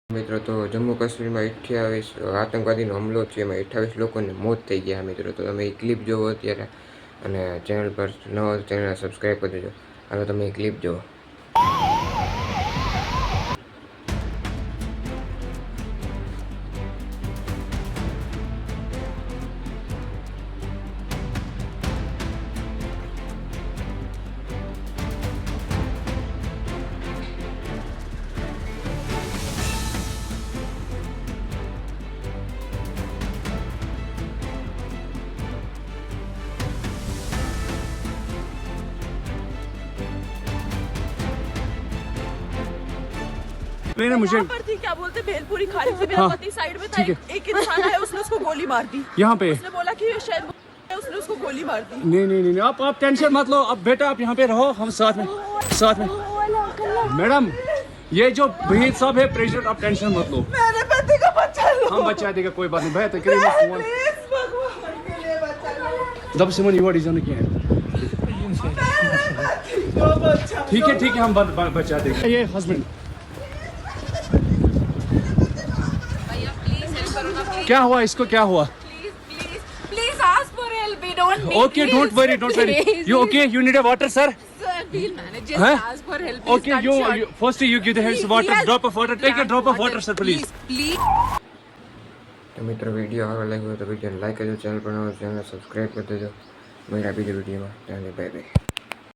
મિત્રો તો જમ્મુ કાશ્મીરમાં 28 આતંકવાદીનો હુમલો છે, એમાં 28 લોકોને મોત થઈ ગયા મિત્રો. તો તમે એ ક્લિપ જોવો અત્યારે, અને ચેનલ પર ન હોય તો ચેનલ સબસ્ક્રાઈબ કરી દેજો. હાલો તમે એ ક્લિપ જોવો. नहीं ना मुझे पर थी, क्या बोलते भेलपुरी खाली से मेरा पति साइड में था, एक इंसान आया, उसने उसको गोली मार दी. यहाँ पे उसने बोला कि ये शायद उसने उसको गोली मार दी. नहीं आप टेंशन मत लो. अब बेटा आप यहाँ पे रहो, हम साथ में मैडम ये जो भहीर साहब है प्रेसिडेंट, आप टेंशन मत लो. मेरे पति को बचा लो. हम बचा देगा, कोई बात नहीं. भैया तो करिए फोन प्लीज भगवान के लिए बचा लो. जब सिमन युवा डिजाइन किया है. ठीक है हम बचा देंगे. ये हस्बैंड क्या हुआ, इसको क्या हुआ? Please ask for help. We don't need Okay, don't worry. You okay? You need a water, sir? Sir, we'll manage. Just Huh? ask for help. Please, Okay, cut short. you first you give the hands water, Yes. drop of water. Take a drop of water, sir, please. Please. તો મિત્રો video સારો લાગ્યો હોય તો વિડીયોને like કરજો, channel પર ન હોય તો ચેનલ સબસ્ક્રાઈબ કરી દેજો. મળ્યા બીજા વિડીયોમાં. Bye bye.